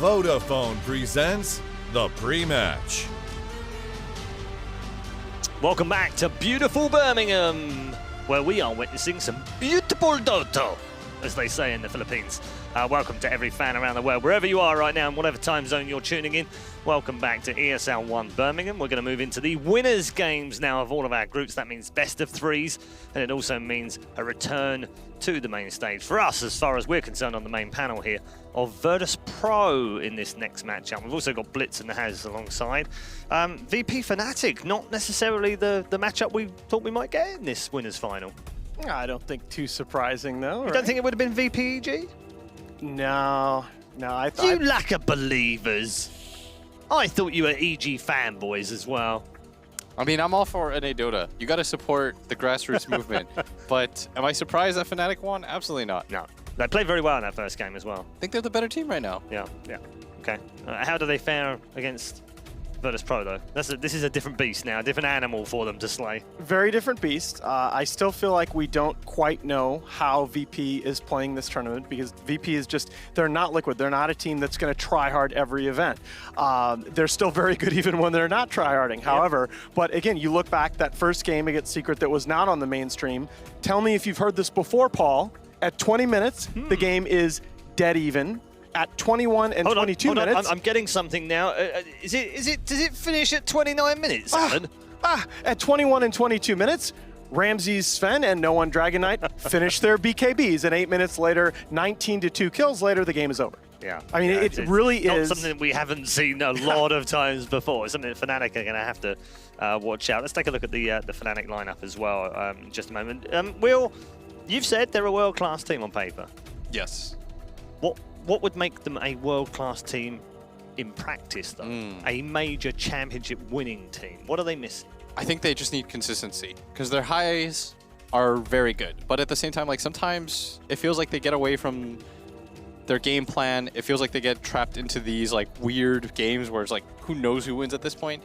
Vodafone presents the pre-match. Welcome back to beautiful Birmingham, where we are witnessing some beautiful Dota, as they say in the Philippines. Welcome to every fan around the world, wherever you are right now, in whatever time zone you're tuning in. Welcome back to ESL One Birmingham. We're going to move into the winners' games now of all of our groups. That means best of threes, and it also means a return to the main stage. For us, as far as we're concerned on the main panel here, of Virtus.pro in this next matchup. We've also got Blitz and the Haz alongside. VP Fnatic, not necessarily the matchup we thought we might get in this winners' final. I don't think too surprising, though. You don't think it would have been VPEG? No, I thought... You lack of believers. I thought you were EG fanboys as well. I mean, I'm all for NA Dota. You got to support the grassroots movement. But am I surprised that Fnatic won? Absolutely not. No. They played very well in that first game as well. I think they're the better team right now. Yeah. Okay. How do they fare against Virtus.pro, though? This is a different beast now, a different animal for them to slay. Very different beast. I still feel like we don't quite know how VP is playing this tournament because VP is just, they're not liquid. They're not a team that's going to try hard every event. They're still very good even when they're not tryharding. However, but again, you look back, that first game against Secret that was not on the mainstream. Tell me if you've heard this before, Paul. At 20 minutes, the game is dead even. At 21 and 22 minutes. I'm getting something now. Does it finish at 29 minutes, Alan? At 21 and 22 minutes, Ramses, Sven, and No One Dragon Knight finish their BKBs. And 8 minutes later, 19 to 2 kills later, the game is over. Yeah. I mean, it really is. Not something we haven't seen a lot of times before. It's something that Fnatic are going to have to watch out. Let's take a look at the Fnatic lineup as well in just a moment. Will, you've said they're a world-class team on paper. Yes. What would make them a world-class team in practice, though? A major championship winning team? What are they missing? I think they just need consistency because their highs are very good. But at the same time, like sometimes it feels like they get away from their game plan. It feels like they get trapped into these like weird games where it's like, who knows who wins at this point?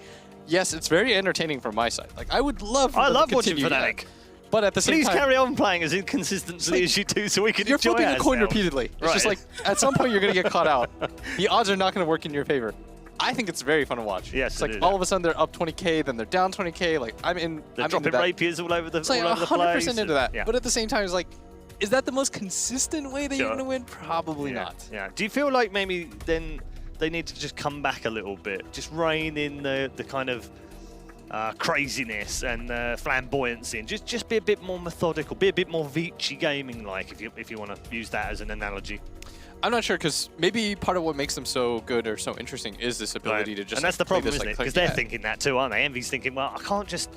Yes, it's very entertaining from my side. Like I would love I love watching Fnatic. But at the same time, please carry on playing as inconsistently as you do so we can you're enjoy flipping a coin ourselves. repeatedly. It's Right. just like, at some point you're going to get caught out. The odds are not going to work in your favor. I think it's very fun to watch. Yes, it's like it is. all of a sudden they're up 20k, then they're down 20k. Like I'm dropping rapiers all over the it's like all over the 100% place. into that. Yeah. But at the same time, it's like, is that the most consistent way that you're Sure. going to win? Probably not. Yeah. Do you feel like maybe then they need to just come back a little bit, just rein in the kind of craziness and flamboyancy, and just be a bit more methodical, be a bit more Vici gaming-like, if you want to use that as an analogy. I'm not sure, because maybe part of what makes them so good or so interesting is this ability to just. And that's the play problem, this, isn't like, it? Because they're thinking that too, aren't they? Envy's thinking, well, I can't just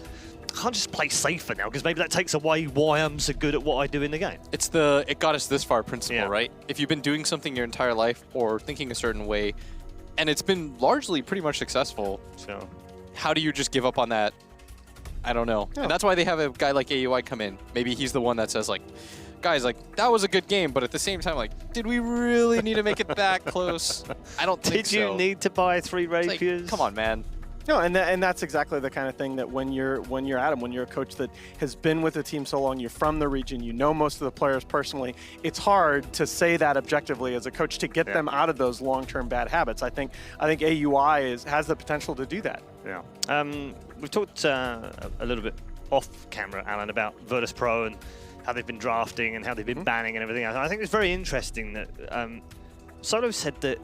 play safer now, because maybe that takes away why I'm so good at what I do in the game. It's the it got us this far principle, Yeah. right? If you've been doing something your entire life or thinking a certain way, and it's been largely pretty much successful, So how do you just give up on that? I don't know. Yeah. And that's why they have a guy like AUI come in. Maybe he's the one that says, like, guys, like, that was a good game, but at the same time, like, did we really need to make it that close? I don't think so. did you need to buy 3 It's like, rapiers? come on, man. No, and that's exactly the kind of thing that when you're Adam, when you're a coach that has been with the team so long, you're from the region, you know most of the players personally, it's hard to say that objectively as a coach to get them out of those long-term bad habits. I think AUI has the potential to do that. Yeah. We've talked a little bit off camera, Alan, about Virtus.pro and how they've been drafting and how they've been banning and everything else. I think it's very interesting that Solo said that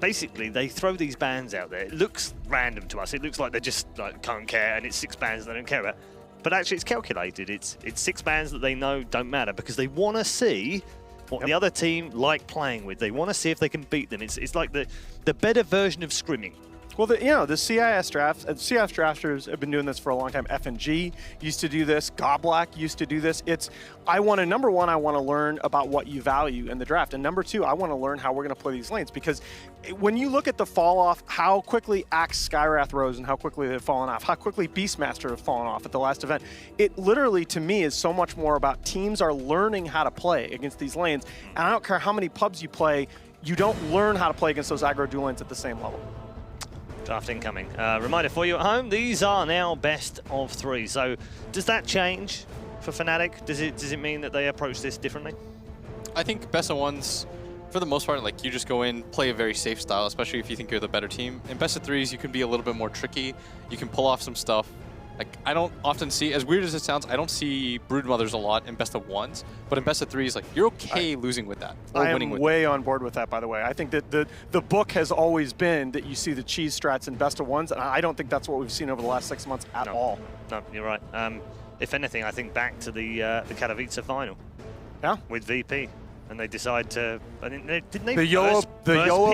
basically they throw these bans out there. It looks random to us. It looks like they just like can't care, and it's 6 bans they don't care about. But actually, it's calculated. It's 6 bans that they know don't matter because they want to see what the other team like playing with. They want to see if they can beat them. It's like the better version of scrimming. Well, the CIS drafts, CIS drafters have been doing this for a long time. FNG used to do this. Goblack used to do this. Number one, I want to learn about what you value in the draft. And number 2, I want to learn how we're going to play these lanes. Because when you look at the fall off, how quickly Axe Skyrath rose and how quickly they've fallen off, how quickly Beastmaster have fallen off at the last event, it literally, to me, is so much more about teams are learning how to play against these lanes. And I don't care how many pubs you play, you don't learn how to play against those aggro dual lanes at the same level. Draft incoming. Reminder for you at home, these are now best of 3. So does that change for Fnatic? Does it mean that they approach this differently? I think best of ones for the most part, like, you just go in, play a very safe style, especially if you think you're the better team. In best of threes, you can be a little bit more tricky. You can pull off some stuff. Like, I don't often see, as weird as it sounds, I don't see Broodmothers a lot in best of ones, but in best of threes, like, you're okay losing with that, or winning with I am way on board with that, by the way. I think that the book has always been that you see the cheese strats in best of ones, and I don't think that's what we've seen over the last 6 months at all. No, you're right. If anything, I think back to the Katowice final. Yeah. With VP. And they decide to. I think didn't they? The YOLO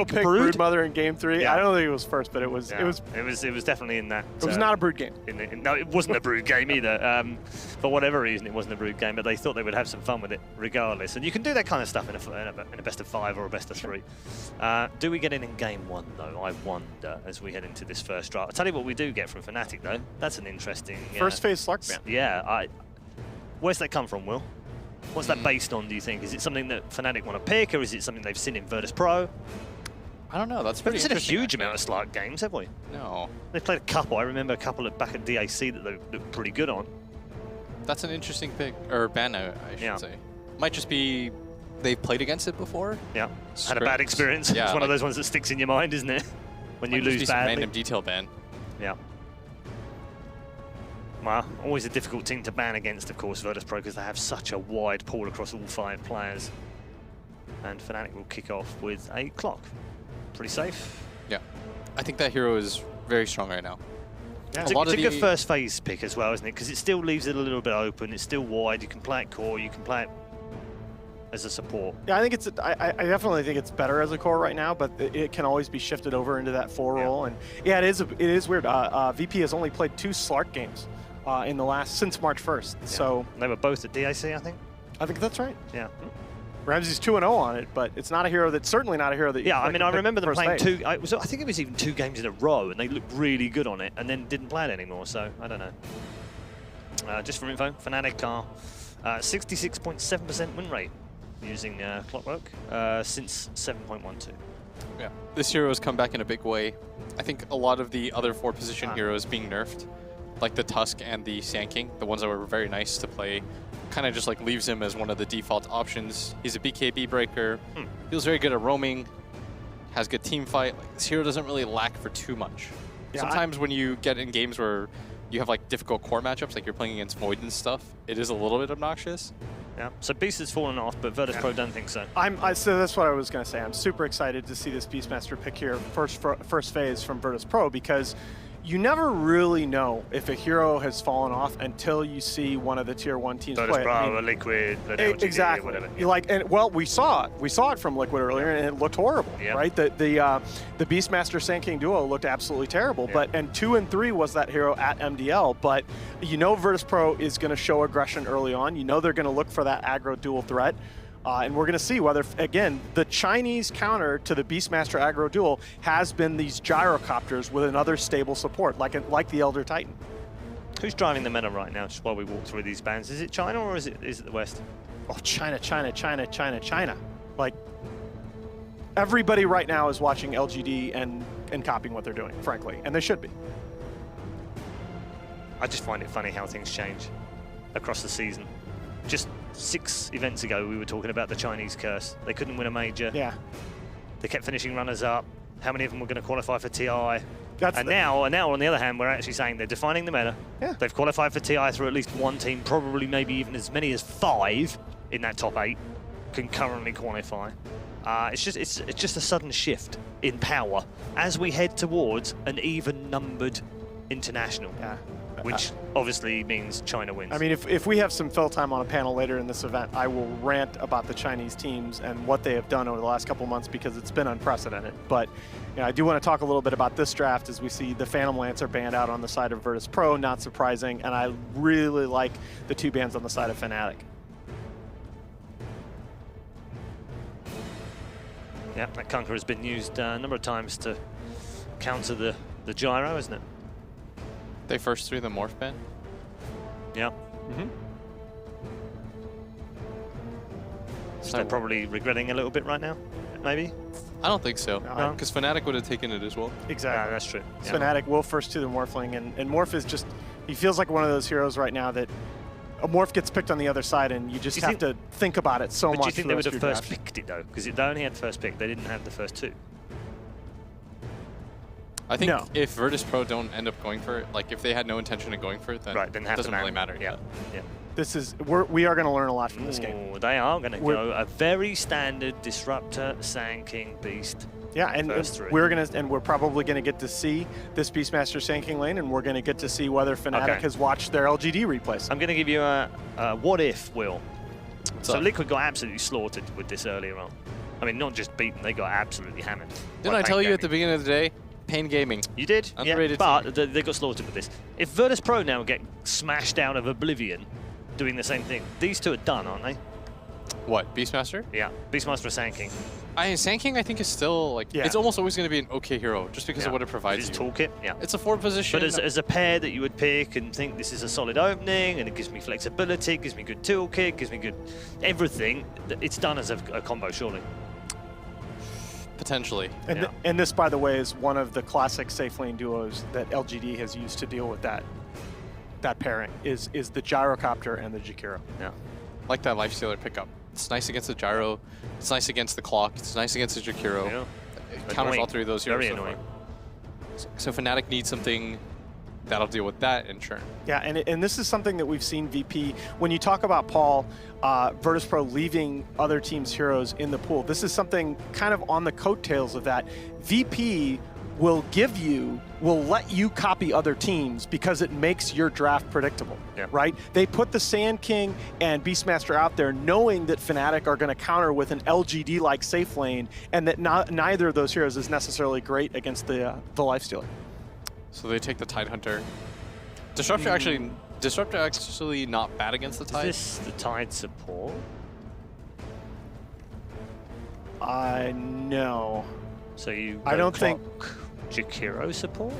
pick Brood? Broodmother in game 3. Yeah. I don't think it was first, but it was. Yeah. It was definitely in that. It was not a Brood game. No, it wasn't a Brood game either. For whatever reason, it wasn't a Brood game, but they thought they would have some fun with it regardless. And you can do that kind of stuff in a best of 5 or a best of 3. Do we get in game 1 though? I wonder as we head into this first draft. I'll tell you what we do get from Fnatic though. That's an interesting. First phase Slark ban. Yeah. Where's that come from, Will? What's that based on, do you think? Is it something that Fnatic want to pick, or is it something they've seen in Virtus.pro? I don't know. That's pretty We've seen a interesting. huge amount of Slark games, have we? No. They've played a couple. I remember a couple back at DAC that they looked pretty good on. That's an interesting pick, or ban, I should say. Might just be they've played against it before. Yeah. Had a bad experience. Yeah, it's one of those ones that sticks in your mind, isn't it? When you lose badly. Random detail ban. Yeah. Well, always a difficult team to ban against, of course, Virtus.pro, because they have such a wide pool across all 5 players. And Fnatic will kick off with a clock. Pretty safe. Yeah. I think that hero is very strong right now. Yeah. It's a good first phase pick as well, isn't it? Because it still leaves it a little bit open. It's still wide. You can play it core. You can play it as a support. Yeah, I think it's. I definitely think it's better as a core right now, but it can always be shifted over into that 4 role. And yeah, it is weird. VP has only played 2 Slark games in the since March 1st. Yeah. So they were both at DAC, I think. I think that's right. Yeah. Ramsey's 2-0 on it, but it's not a hero that's certainly not a hero that. Yeah, I mean, I remember them playing phase. 2. I think it was even 2 games in a row, and they looked really good on it, and then didn't play it anymore. So I don't know. Just for info, Fnatic are 66.7% win rate using Clockwork since 7.12. Yeah, this hero has come back in a big way. I think a lot of the other 4 position heroes being nerfed, like the Tusk and the Sand King, the ones that were very nice to play, kind of just like leaves him as one of the default options. He's a BKB breaker, feels very good at roaming, has good team fight. Like, this hero doesn't really lack for too much. Yeah, sometimes when you get in games where you have like difficult core matchups, like you're playing against Void and stuff, it is a little bit obnoxious. Yeah, so Beast has fallen off, but Virtus.pro don't think so. So that's what I was going to say. I'm super excited to see this Beastmaster pick here, first phase from Virtus.pro, because you never really know if a hero has fallen off until you see one of the tier 1 teams play it. Virtus.pro, or Liquid, exactly. Whatever. Yeah. Well, we saw it from Liquid earlier, and it looked horrible, right? The Beastmaster Sand King duo looked absolutely terrible. Yeah. And 2 and 3 was that hero at MDL. But you know Virtus.pro is going to show aggression early on. You know they're going to look for that aggro dual threat. And we're going to see whether, again, the Chinese counter to the Beastmaster aggro duel has been these gyrocopters with another stable support, like the Elder Titan. Who's driving the meta right now, just while we walk through these bans? Is it China or is it the West? Oh, China. Like, everybody right now is watching LGD and copying what they're doing, frankly, and they should be. I just find it funny how things change across the season. Just 6 events ago, we were talking about the Chinese curse. They couldn't win a major. Yeah. They kept finishing runners-up. How many of them were going to qualify for TI? Now, on the other hand, we're actually saying they're defining the meta. Yeah. They've qualified for TI through at least 1 team, probably maybe even as many as 5 in that top 8 can currently qualify. It's just a sudden shift in power as we head towards an even-numbered international. Yeah. Which obviously means China wins. I mean, if we have some fill time on a panel later in this event, I will rant about the Chinese teams and what they have done over the last couple months, because it's been unprecedented. But I do want to talk a little bit about this draft as we see the Phantom Lancer banned out on the side of Virtus.pro, not surprising, and I really like the 2 bans on the side of Fnatic. Yeah, that Kunkka has been used a number of times to counter the gyro, isn't it? They first threw the morph ban? Yeah. So they're probably regretting a little bit right now, maybe? I don't think so, because Fnatic would have taken it as well. Exactly. That's true. Yeah. Fnatic will first to the Morphling, and Morph is just, he feels like one of those heroes right now that a morph gets picked on the other side, and you just Do you have to think about it so But much. do you think for they the would rest have of your first draft. picked it though? Because they only had the first pick. They didn't have the first two. I think No. if Virtus.pro don't end up going for it, like if they had no intention of going for it, then Right, then it have doesn't really matter. Yeah, yeah. This is we are going to learn a lot from this game. Ooh, they are going to We're- go a very standard disruptor, Sand King, Beast. Yeah, and First three. we're probably going to get to see this Beastmaster Sand King lane, and we're going to get to see whether Fnatic Okay. has watched their LGD replays. I'm going to give you a what if, Will. So up? Liquid got absolutely slaughtered with this earlier on. I mean, not just beaten, they got absolutely hammered. Didn't by I tell Pain you at the Gaming. beginning of the day? Pain Gaming. You did? Underrated Yeah, but they got slaughtered with this. If Virtus.pro now get smashed out of Oblivion doing the same thing, these two are done, aren't they? What, Beastmaster? Yeah, Beastmaster or Sand King. Sand King I think is still like, Yeah. it's almost always going to be an okay hero just because of what it provides His you. toolkit, yeah. It's a forward position. But as a pair that you would pick and think this is a solid opening and it gives me flexibility, gives me good toolkit, gives me good everything, it's done as a combo, surely. Potentially. And, Yeah. and this, by the way, is one of the classic safe lane duos that LGD has used to deal with that pairing, is the Gyrocopter and the Jakiro. Yeah. Like that Lifestealer pickup. It's nice against the Gyro. It's nice against the Clock. It's nice against the Jakiro. Yeah. It counters Annoying. all three of those heroes. Very so far. annoying. So Fnatic needs something that'll deal with that in turn. Yeah, and this is something that we've seen VP. When you talk about Paul, Virtus.pro leaving other teams' heroes in the pool, this is something kind of on the coattails of that. VP will let you copy other teams because it makes your draft predictable, Yeah. right? They put the Sand King and Beastmaster out there knowing that Fnatic are going to counter with an LGD-like safe lane, and that neither of those heroes is necessarily great against the Lifestealer. So they take the Tidehunter. Disruptor actually not bad against the Tide. Is this the Tide support? No. So you I go don't think- Clock, Jakiro support,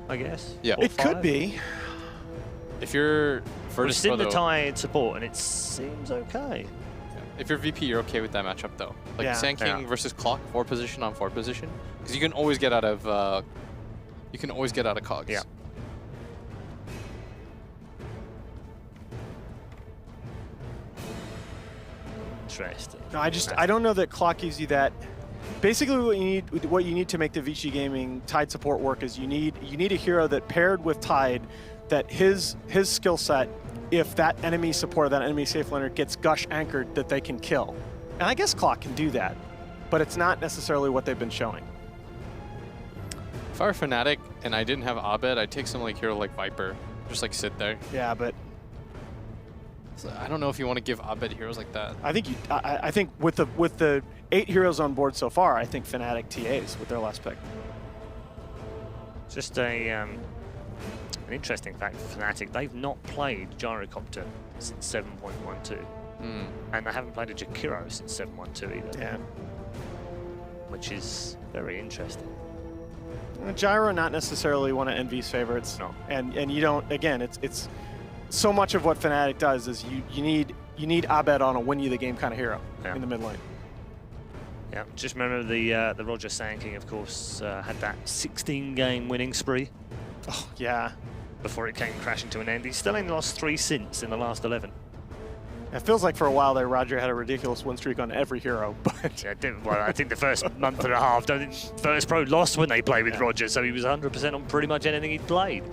I guess? Yeah. Or It could five? be. If you're We've seen Virtus.pro the though, Tide support and it seems okay. if you're VP, you're okay with that matchup though. Like Yeah. Sand King Yeah. versus Clock, 4 position on 4 position, because you can always get out of cogs. Yeah. Interesting. No, I don't know that Clock gives you that. Basically, what you need to make the Vici Gaming Tide support work is you need a hero that paired with Tide, that his skill set, if that enemy support, that enemy safe laner gets gush anchored, that they can kill. And I guess Clock can do that, but it's not necessarily what they've been showing. If I were Fnatic and I didn't have Abed, I'd take some like hero like Viper, just like sit there. Yeah, but So I don't know if you want to give Abed heroes like that. I think I think with the 8 heroes on board so far, I think Fnatic TAs with their last pick. Just an interesting fact for Fnatic, they've not played Gyrocopter since 7.12. And they haven't played a Jakiro since 7.12 either. Yeah. Which is very interesting. Gyro not necessarily one of Envy's favorites. No. And you don't, again, it's so much of what Fnatic does is you need Abed on a win you the game kind of hero in the mid lane. Yeah, just remember the Roger Sand King, of course, had that 16-game winning spree Oh, yeah. before it came crashing to an end. He's still only lost 3 since in the last 11. It feels like for a while there, Roger had a ridiculous win streak on every hero, but Yeah, well, I think the first month and a half, Virtus.pro lost when they played with Roger, so he was 100% on pretty much anything he'd played.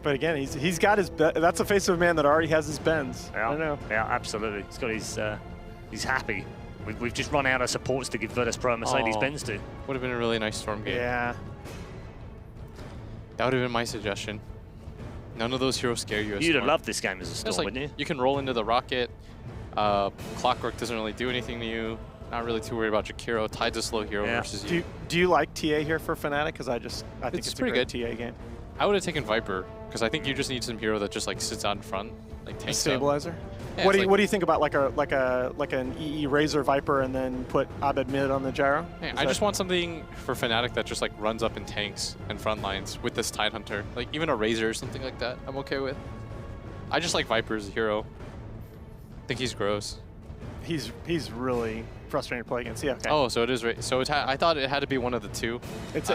but again, he's got his that's the face of a man that already has his bends. Yeah, I don't know. Yeah, absolutely. He's got his. He's happy. We've just run out of supports to give Virtus.pro and Mercedes-Benz to. Would have been a really nice Storm game. Yeah. That would have been my suggestion. None of those heroes scare you as You'd have Storm. loved this game as a It's Storm, like, wouldn't you? you can roll into the Rocket. Clockwork doesn't really do anything to you. Not really too worried about Jakiro. Tide's a slow hero Yeah. versus Do you. you like TA here for Fnatic? Because I think It's it's a pretty great good. TA game. I would have taken Viper because I think you just need some hero that just like sits out in front, like A tanks up. stabilizer. Yeah, what it's do you think about like an EE Razor Viper and then put Abed mid on the gyro? Yeah, Is I that- just want something for Fnatic that just like runs up in tanks and front lines with this Tidehunter. Like even a Razor or something like that, I'm okay with. I just like Viper as a hero. I think he's gross. he's really frustrating to play against. Yeah. Okay. Oh, so it is. So I thought it had to be one of the two. It's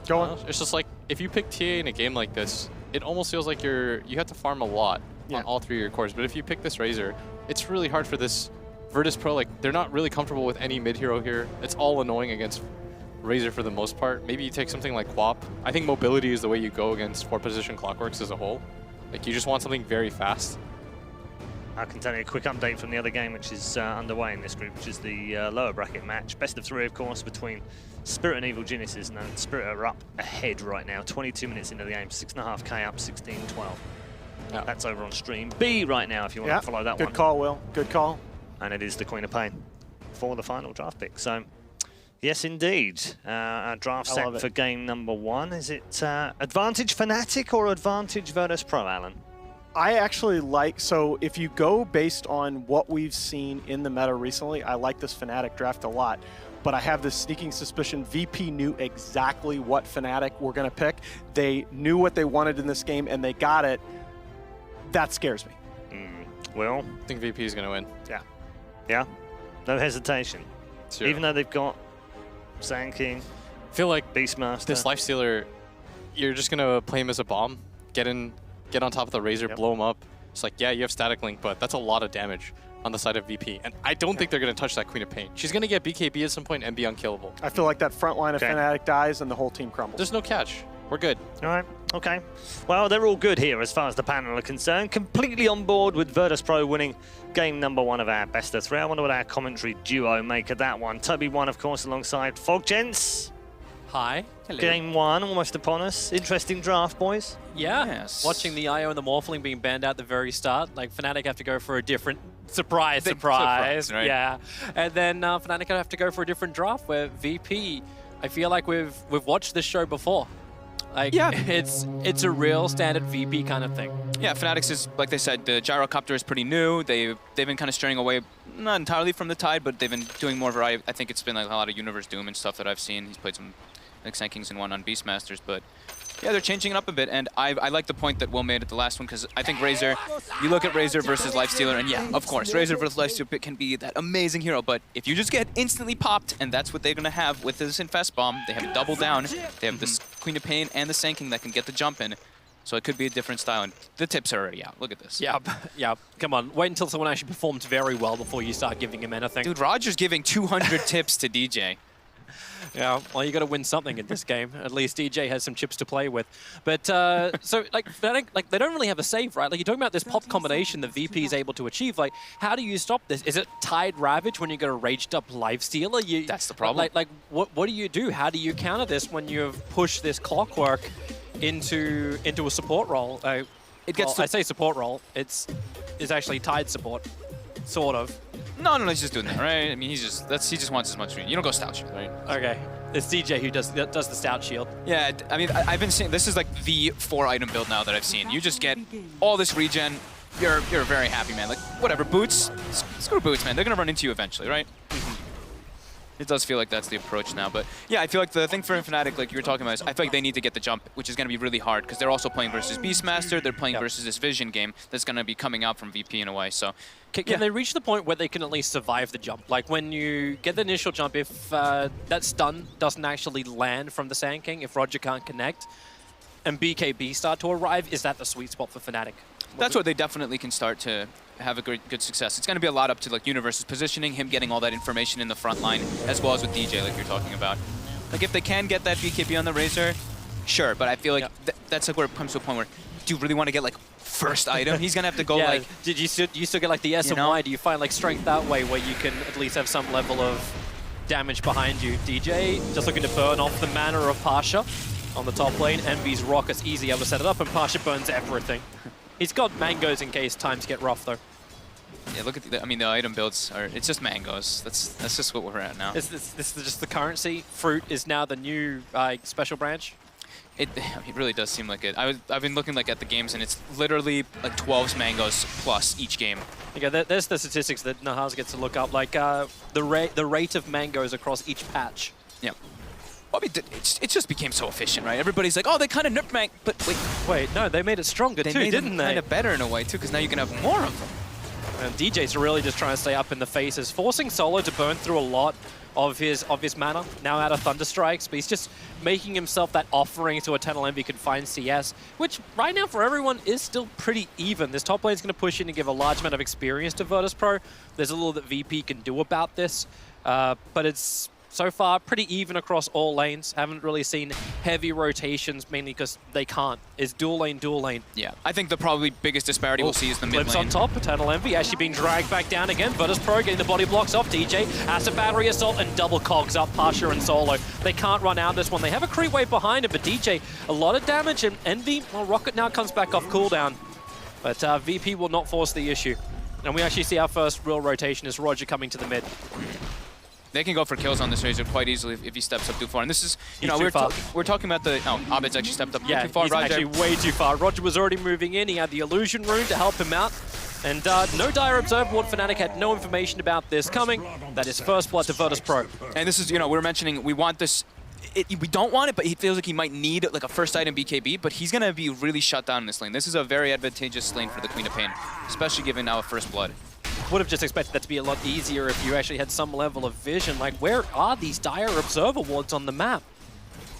go on. It's just like if you pick TA in a game like this, it almost feels like you have to farm a lot on all 3 of your cores. But if you pick this Razor, it's really hard for this Virtus.pro. Like, they're not really comfortable with any mid hero here. It's all annoying against Razor for the most part. Maybe you take something like Quap. I think mobility is the way you go against 4-position Clockworks as a whole. Like, you just want something very fast. I can tell you a quick update from the other game which is underway in this group, which is the lower bracket match. Best of 3, of course, between Spirit and Evil Geniuses. And Spirit are up ahead right now, 22 minutes into the game, 6.5k up, 16-12. Yeah. That's over on stream B right now if you want to follow that one. Good call, Will. Good call. And it is the Queen of Pain for the final draft pick. So, yes, indeed. Our draft set for game number 1. Is it advantage Fnatic or advantage Virtus.pro, Alan? I actually like, so if you go based on what we've seen in the meta recently, I like this Fnatic draft a lot. But I have this sneaking suspicion VP knew exactly what Fnatic were going to pick. They knew what they wanted in this game, and they got it. That scares me. Well, I think VP is going to win. Yeah, no hesitation. Zero. Even though they've got Sand King, I feel like Beastmaster. this Lifestealer, you're just going to play him as a bomb, get on top of the Razor, blow him up. It's like, yeah, you have Static Link, but that's a lot of damage on the side of VP. And I don't think they're going to touch that Queen of Pain. She's going to get BKB at some point and be unkillable. I feel like that front line of Fnatic dies and the whole team crumbles. There's no catch. We're good. All right, okay. Well, they're all good here as far as the panel are concerned. Completely on board with Virtus.pro winning game number 1 of our best of 3. I wonder what our commentary duo make of that one. Toby One, of course, alongside Fog Gents. Hi. Hello. Game 1 almost upon us. Interesting draft, boys. Yeah. Yes. Watching the IO and the Morphling being banned out at the very start. Like, Fnatic have to go for a different surprise. Surprise, right? Yeah. And then Fnatic have to go for a different draft where VP, I feel like we've watched this show before. Like, it's a real standard VP kind of thing. Yeah, Fnatic's is, like they said, the gyrocopter is pretty new. They've been kind of straying away, not entirely from the tide, but they've been doing more variety. I think it's been like a lot of Universe Doom and stuff that I've seen. He's played some like Sand Kings and one on Beastmasters, but yeah, they're changing it up a bit. And I like the point that Will made at the last one, because I think Razor, you look at Razor versus Lifestealer, and yeah, of course, Razor versus Lifestealer can be that amazing hero, but if you just get instantly popped, and that's what they're going to have with this Infest Bomb, they have double down, they have this Queen of Pain and the Sand King that can get the jump in, so it could be a different style, and the tips are already out. Look at this. Yep. Come on, wait until someone actually performs very well before you start giving him anything. Dude, Roger's giving 200 tips to DJ. Yeah, well, you got to win something in this game. At least DJ has some chips to play with. But so, like, Fnatic, like, they don't really have a save, right? Like, you're talking about this pop combination the VP is able to achieve. Like, how do you stop this? Is it Tide Ravage when you got a raged up Lifestealer? That's the problem. Like, what do you do? How do you counter this when you've pushed this Clockwork into a support role? I say support role. It's actually Tide support, sort of. No, he's just doing that, right? I mean, he just wants as much. You don't go Stout Shield, right? Okay, it's DJ who does the Stout Shield. Yeah, I mean, I've been seeing, this is like the 4-item build now that I've seen. You just get all this regen, you're very happy, man. Like, whatever, boots, screw boots, man. They're gonna run into you eventually, right? It does feel like that's the approach now, but yeah, I feel like the thing for Fnatic, like you were talking about, is I feel like they need to get the jump, which is going to be really hard, because they're also playing versus Beastmaster, they're playing versus this Vision game that's going to be coming out from VP in a way, so... Can they reach the point where they can at least survive the jump? Like, when you get the initial jump, if that stun doesn't actually land from the Sand King, if Roger can't connect, and BKB start to arrive, is that the sweet spot for Fnatic? That's where they definitely can start to have a good success. It's going to be a lot up to like Universe's positioning, him getting all that information in the front line, as well as with DJ, like you're talking about. Like, if they can get that BKB on the Razor, sure, but I feel like that's like where it comes to a point where, do you really want to get like first item? He's going to have to go like... Did you still get like the S and Y? Do you find like strength that way where you can at least have some level of damage behind you? DJ just looking to burn off the mana of Pasha on the top lane. Envy's Rocket's easy able to set it up, and Pasha burns everything. He's got mangoes in case times get rough, though. Yeah, look at the item builds are, it's just mangoes. That's just what we're at now. This is just the currency. Fruit is now the new special branch. It really does seem like it. I've been looking like at the games, and it's literally like 12 mangoes plus each game. Okay, there's the statistics that Nahaz gets to look up, like the rate of mangoes across each patch. Yeah. Well, I mean, it just became so efficient, right? Everybody's like, oh, they kind of nerfed Mang, but wait. Wait, no, they made it stronger too, didn't they? Kind of better in a way too, because now you can have more of them. And DJ's really just trying to stay up in the faces, forcing Solo to burn through a lot of his mana, now out of Thunder Strikes, but he's just making himself that offering so Eternal Envy can find CS, which right now for everyone is still pretty even. This top lane is going to push in and give a large amount of experience to Virtus.pro. There's a little that VP can do about this, but it's so far pretty even across all lanes. Haven't really seen heavy rotations, mainly because they can't. It's dual lane, dual lane. Yeah, I think the probably biggest disparity we'll see is the mid Flips lane. on top, Eternal Envy actually being dragged back down again. Virtus.pro getting the body blocks off. DJ has a battery assault and double cogs up Pasha and Solo. They can't run out this one. They have a creep wave behind him, but DJ, a lot of damage, and Envy, well, Rocket now comes back off cooldown. But VP will not force the issue. And we actually see our first real rotation is Roger coming to the mid. They can go for kills on this Razor quite easily if he steps up too far. And this is, you know, we're talking about the... Oh, Abed's actually stepped up too far. He's actually way too far. Roger was already moving in. He had the illusion rune to help him out. And no dire observer board. Fnatic had no information about this coming. That is first blood to Virtus.pro. And this is, you know, we were mentioning we want this... we don't want it, but he feels like he might need like a first item BKB, but he's going to be really shut down in this lane. This is a very advantageous lane for the Queen of Pain, especially given now a first blood. Would have just expected that to be a lot easier if you actually had some level of vision. Like, where are these dire observer wards on the map?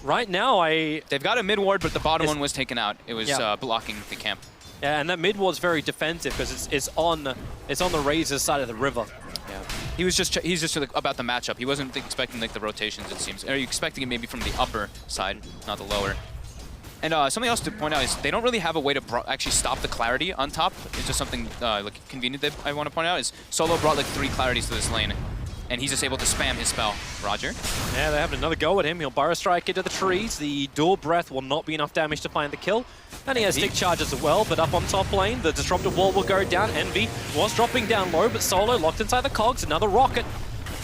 Right now, They've got a mid ward, but the bottom one was taken out. It was blocking the camp. Yeah, and that mid ward's very defensive because it's on the Razor's side of the river. Yeah, he's just about the matchup. He wasn't expecting like the rotations, it seems. Are you expecting it maybe from the upper side, not the lower? And something else to point out is they don't really have a way to actually stop the clarity on top. It's just something like convenient that I want to point out is Solo brought like 3 clarities to this lane, and he's just able to spam his spell. Roger. Yeah, they have another go at him. He'll Burrow Strike into the trees. The dual breath will not be enough damage to find the kill. And he has stick charges as well, but up on top lane, the disruptive wall will go down. Envy was dropping down low, but Solo locked inside the cogs. Another rocket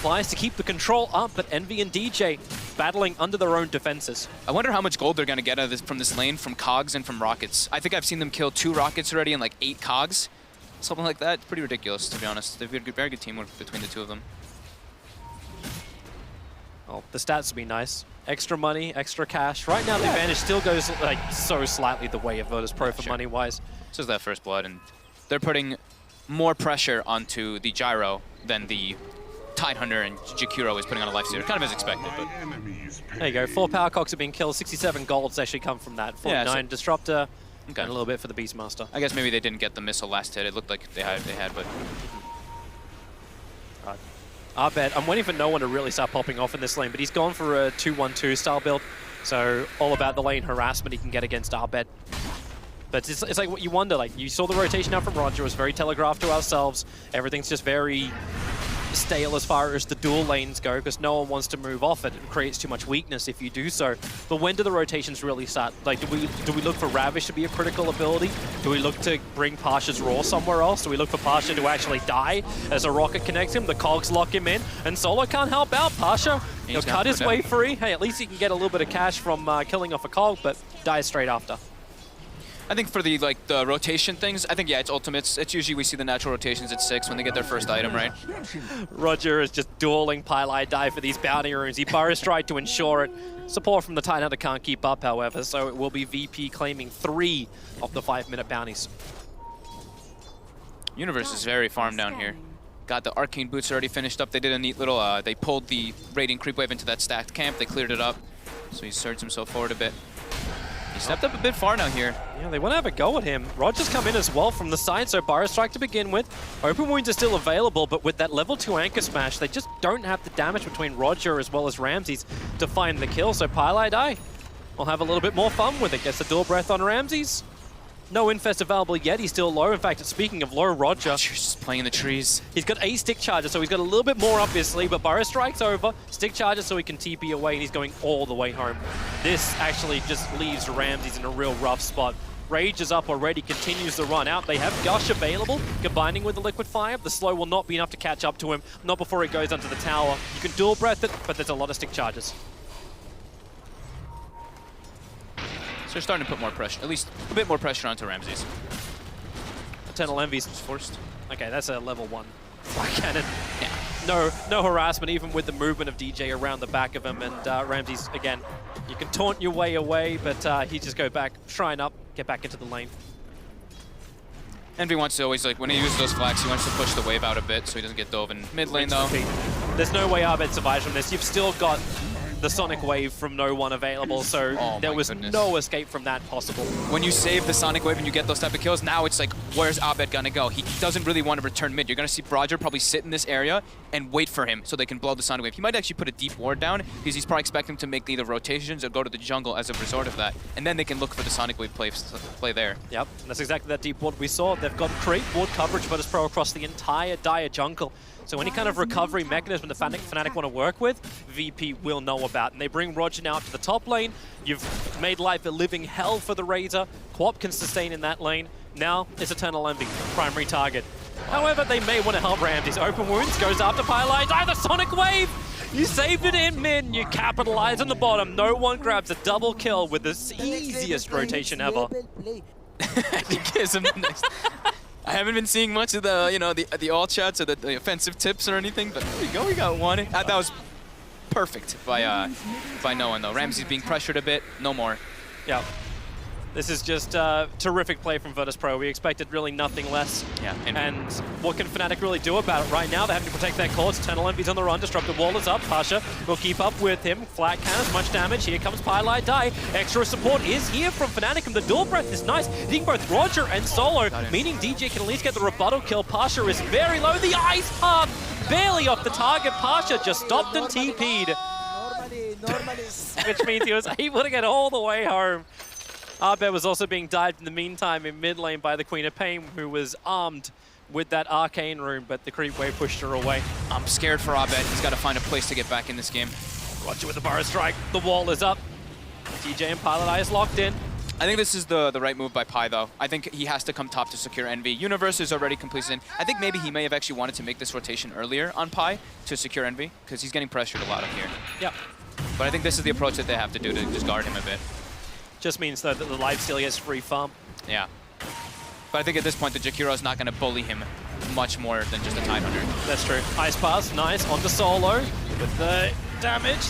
flies to keep the control up, but Envy and DJ battling under their own defenses. I wonder how much gold they're going to get out of this, from this lane, from cogs and from rockets. I think I've seen them kill 2 rockets already and like 8 cogs. Something like that. It's pretty ridiculous, to be honest. They've got very good teamwork between the two of them. Well, the stats would be nice. Extra money, extra cash. Right now, the advantage still goes like so slightly the way of Virtus.pro for money-wise. This is that first blood, and they're putting more pressure onto the Gyro than the Tidehunter and Jakiro is putting on a lifesteal. Kind of as expected, but... There you go. 4 power cocks have been killed. 67 golds actually come from that. 49 Disruptor, and a little bit for the Beastmaster. I guess maybe they didn't get the missile last hit. It looked like they had, but... Abed, I'm waiting for no one to really start popping off in this lane, but he's gone for a 2-1-2 style build. So all about the lane harassment he can get against Abed. But it's like what you wonder, like you saw the rotation out from Roger, it was very telegraphed to ourselves. Everything's just very stale as far as the dual lanes go because no one wants to move off it. It creates too much weakness if you do so. But when do the rotations really start? Like, do we look for Ravish to be a critical ability? Do we look to bring Pasha's Roar somewhere else? Do we look for Pasha to actually die as a rocket connects him? The cogs lock him in, and Solo can't help out. Pasha, he'll cut his way free. Hey, at least he can get a little bit of cash from killing off a cog, but dies straight after. I think for the the rotation things, I think it's ultimates. It's usually we see the natural rotations at 6 when they get their first item, right? Roger is just dueling Pile die for these bounty runes. He Burrows tried to ensure it. Support from the Tidehunter can't keep up, however, so it will be VP claiming 3 of the 5-minute bounties. Universe is very farmed down here. Got the arcane boots already finished up. They did a neat little, they pulled the raiding creep wave into that stacked camp. They cleared it up, so he surged himself forward a bit. He stepped up a bit far now here. Yeah, they want to have a go at him. Roger's come in as well from the side, so Burrow Strike to begin with. Open wounds are still available, but with that level 2 anchor smash, they just don't have the damage between Roger as well as Ramses to find the kill. So Pile die. We'll have a little bit more fun with it. Gets the dual breath on Ramses. No infest available yet. He's still low. In fact, speaking of low, Roger, just playing in the trees. He's got 8 stick charges, so he's got a little bit more up his sleeve, but Burrow Strike's over. Stick charges so he can TP away, and he's going all the way home. This actually just leaves Ramses in a real rough spot. Rage is up already, continues the run out. They have Gush available, combining with the Liquid Fire. The slow will not be enough to catch up to him, not before he goes onto the tower. You can dual breath it, but there's a lot of stick charges. So they're starting to put more pressure, at least a bit more pressure onto Ramses. Eternal Envy's forced. Okay, that's a level 1 fire cannon. Yeah. No harassment, even with the movement of DJ around the back of him. And Ramses, again, you can taunt your way away, but he just go back, shrine up, get back into the lane. Envy wants to always, like, when he uses those flags, he wants to push the wave out a bit so he doesn't get dove in mid lane, though. There's no way Abed survives from this. You've still got the Sonic Wave from no one available, so there was no escape from that possible. When you save the Sonic Wave and you get those type of kills, now it's like, where's Abed gonna go? He doesn't really want to return mid. You're gonna see Roger probably sit in this area and wait for him so they can blow the Sonic Wave. He might actually put a deep ward down because he's probably expecting to make either rotations or go to the jungle as a resort of that. And then they can look for the Sonic Wave play there. Yep, and that's exactly that deep ward we saw. They've got great ward coverage for Virtus.pro across the entire dire jungle. So any kind of recovery mechanism the Fnatic want to work with, VP will know about. And they bring Roger now up to the top lane. You've made life a living hell for the Razor. Quap can sustain in that lane. Now it's Eternal Envy, primary target. However, they may want to help Ramses. Open wounds, goes after Pylite. The Sonic Wave! You saved it in mid, and you capitalize on the bottom. No one grabs a double kill with the easiest rotation ever. He gives him the next. I haven't been seeing much of the, you know, the all chats or the offensive tips or anything, but there we go, we got one. That was perfect by no one though. Ramsey's being pressured a bit, no more. Yeah. This is just terrific play from Virtus.pro. We expected really nothing less. Yeah. And what can Fnatic really do about it right now? They're having to protect their cores. Eternal Envy's on the run. Disruptive Wall is up. Pasha will keep up with him. Flat cannons, much damage. Here comes Pylite Die. Extra support is here from Fnatic, and the dual breath is nice. Hitting both Roger and Solo, meaning DJ can at least get the rebuttal kill. Pasha is very low. The Ice Path barely off the target. Pasha just stopped and TP'd. Which means he was able to get all the way home. Abed was also being dived in the meantime in mid lane by the Queen of Pain, who was armed with that arcane rune, but the creep wave pushed her away. I'm scared for Abed. He's got to find a place to get back in this game. Roger with the Burrow Strike. The wall is up. DJ and Pylite is locked in. I think this is the right move by Pi, though. I think he has to come top to secure Envy. Universe is already completed. I think maybe he may have actually wanted to make this rotation earlier on Pi to secure Envy, because he's getting pressured a lot up here. Yep. But I think this is the approach that they have to do to just guard him a bit. Just means though that the lifesteal gets free farm. Yeah. But I think at this point, the Jakiro is not going to bully him much more than just a Tidehunter. That's true. Ice Pass, nice, onto Solo with the damage.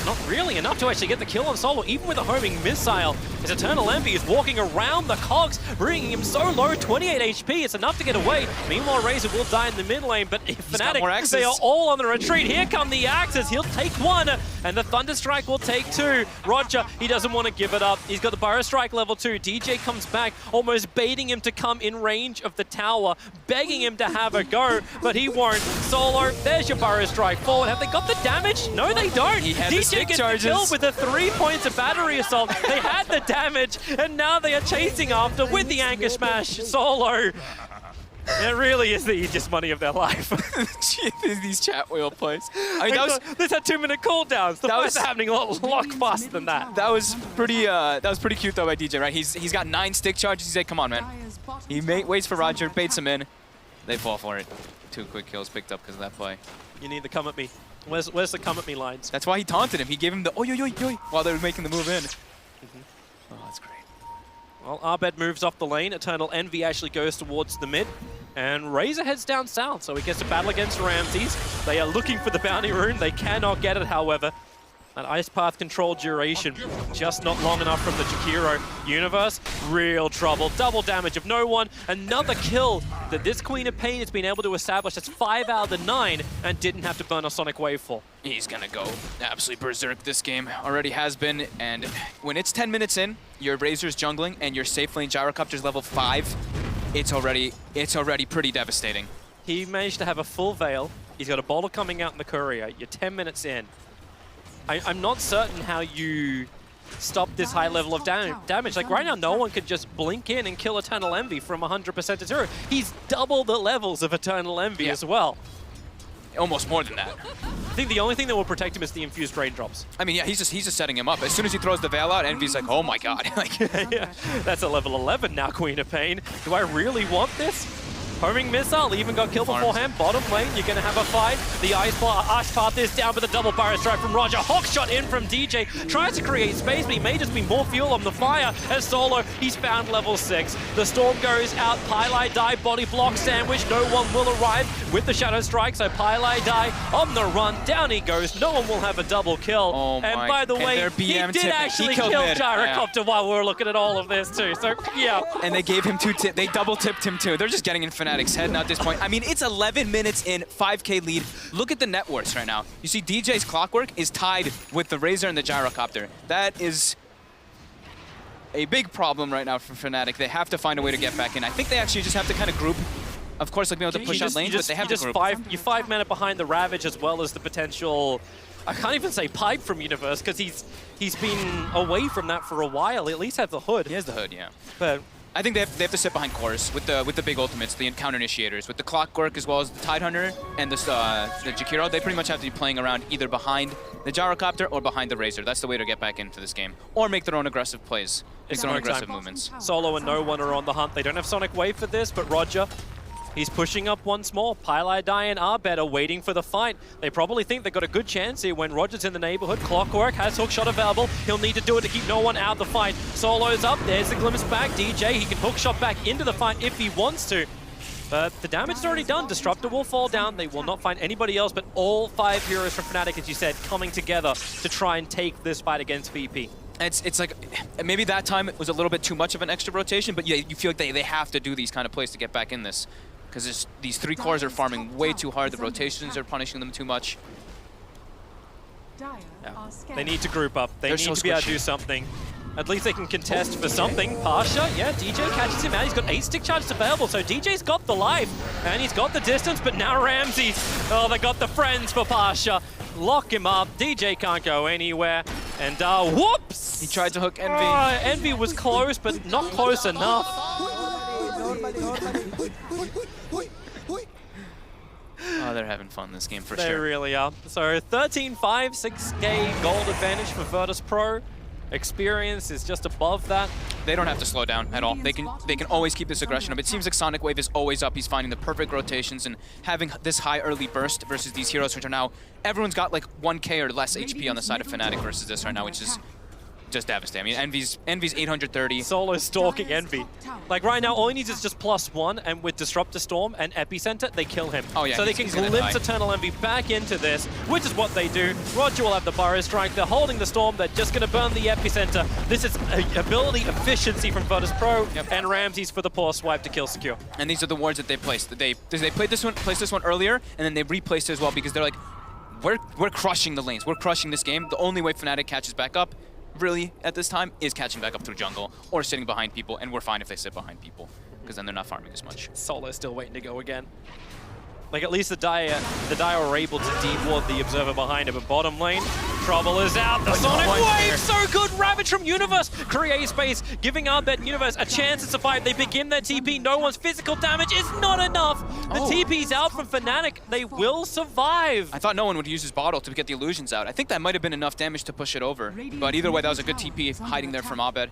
Not really enough to actually get the kill on Solo, even with a homing missile. His Eternal Envy is walking around the cogs, bringing him so low, 28 HP. It's enough to get away. Meanwhile, Razor will die in the mid lane, but Fnatic, they are all on the retreat. Here come the axes. He'll take one, and the Thunder Strike will take two. Roger, he doesn't want to give it up. He's got the Burrow Strike level 2. DJ comes back, almost baiting him to come in range of the tower, begging him to have a go, but he won't. Solo, there's your Burrow Strike forward. Have they got the damage? No, they don't. He had DJ gets the kill with the 3 points of battery assault. They had the damage, and now they are chasing after with the Anchor Smash. Solo. It really is the easiest money of their life. These chat wheel plays. I mean, this had 2-minute cooldowns. The fights are happening a lot faster than that. That was pretty cute though by DJ, right? He's got 9 stick charges. He's like, come on, man. He waits for Roger, baits him in. They fall for it. 2 quick kills picked up because of that play. You need the come at me. Where's the come at me lines? That's why he taunted him. He gave him the oi, oi, oi, oi while they were making the move in. Oh, that's great. Well, Abed moves off the lane. Eternal Envy actually goes towards the mid. And Razor heads down south, so he gets a battle against Ramses. They are looking for the bounty rune. They cannot get it, however. That Ice Path control duration, just not long enough from the Jakiro. Universe, real trouble. Double damage of no one. Another kill that this Queen of Pain has been able to establish. That's 5 out of the 9 and didn't have to burn a Sonic Wave for. He's gonna go absolutely berserk this game. Already has been, and when it's 10 minutes in, your Razor's jungling and your safe lane Gyrocopter's level 5, it's already pretty devastating. He managed to have a full Veil. He's got a boulder coming out in the courier. You're 10 minutes in. I'm not certain how you stop this high level of damage. Like right now, no one could just blink in and kill Eternal Envy from 100% to 0. He's double the levels of Eternal Envy as well. Almost more than that. I think the only thing that will protect him is the infused raindrops. I mean, yeah, he's just setting him up. As soon as he throws the Veil out, Envy's like, oh my god. Like, yeah, that's a level 11 now, Queen of Pain. Do I really want this? Homing missile, even got killed beforehand. Bottom lane, you're going to have a fight. The Ice Path is down with a double barrier strike from Roger. Hawk shot in from DJ. Tries to create space, but he may just be more fuel on the fire. As Solo, he's found level 6. The Storm goes out. Pylai die, body block sandwich. No one will arrive with the Shadow Strike, so Pylai die on the run. Down he goes. No one will have a double kill. Oh and my, by the way, their he BM did tipping. actually He killed kill mid. Gyrocopter while we were looking at all of this too. So, yeah. And they gave him they double tipped him too. They're just getting in Fnatic's head now at this point. I mean, it's 11 minutes in, 5K lead. Look at the net worths right now. You see DJ's Clockwork is tied with the Razor and the Gyrocopter. That is a big problem right now for Fnatic. They have to find a way to get back in. I think they actually just have to kind of group. Of course, like, be able to push out lanes, but they have to group. You're 5 mana behind the Ravage, as well as the potential, I can't even say pipe from Universe, because he's been away from that for a while. He at least has the hood. He has the hood, yeah. But I think they have to sit behind cores with the big ultimates, the encounter initiators, with the Clockwork as well as the Tidehunter and the Jakiro. They pretty much have to be playing around either behind the Gyrocopter or behind the Razor. That's the way to get back into this game, or make their own aggressive plays, make their own aggressive movements. Solo and No One are on the hunt. They don't have Sonic Wave for this, but Roger, he's pushing up once more. Pylai Die and Arbed are waiting for the fight. They probably think they've got a good chance here when Roger's in the neighborhood. Clockwork has hook shot available. He'll need to do it to keep No One out of the fight. Solo's up. There's the glimpse back. DJ, he can hook shot back into the fight if he wants to. But the damage is already done. Disruptor will fall down. They will not find anybody else, but all 5 heroes from Fnatic, as you said, coming together to try and take this fight against VP. It's like, maybe that time it was a little bit too much of an extra rotation, but yeah, you feel like they have to do these kind of plays to get back in this. Because these 3 cores are farming way too hard. The rotations are punishing them too much. Yeah. They need to group up. They need to be able to do something. At least they can contest for something. Pasha, yeah, DJ catches him out. He's got 8 stick charges available, so DJ's got the life. And he's got the distance, but now Ramses, oh, they got the friends for Pasha. Lock him up. DJ can't go anywhere. And whoops! He tried to hook Envy. Envy was close, but not close enough. Oh, they're having fun this game for They sure. really are. So 13-5, 6K gold advantage for Virtus.pro. Experience is just above that. They don't have to slow down at all. They can always keep this aggression up. It seems like Sonic Wave is always up. He's finding the perfect rotations and having this high early burst versus these heroes, which are now, everyone's got like 1K or less HP on the side of Fnatic versus this right now, which is just devastating. I mean, Envy's 830. Solo stalking Envy. Like right now, all he needs is just +1, and with Disruptor Storm and Epicenter, they kill him. Oh yeah, so they can glimpse Eternal Envy back into this, which is what they do. Roger will have the Burrow Strike. They're holding the Storm. They're just going to burn the Epicenter. This is ability efficiency from Virtus.pro, and Ramses for the poor swipe to kill secure. And these are the wards that they placed. They placed this one earlier, and then they replaced it as well because they're like, we're crushing the lanes. We're crushing this game. The only way Fnatic catches back up, really, at this time, is catching back up through jungle or sitting behind people, and we're fine if they sit behind people because then they're not farming as much. Solo's still waiting to go again. Like, at least the Dire were able to deward the Observer behind him, but bottom lane, trouble is out. The Sonic Wave, so good! Ravage from Universe, create space, giving Arbet and Universe a chance to survive. They begin their TP, No One's physical damage is not enough. The TP's out from Fnatic, they will survive. I thought No One would use his bottle to get the illusions out. I think that might have been enough damage to push it over, but either way, that was a good TP hiding there from Abed.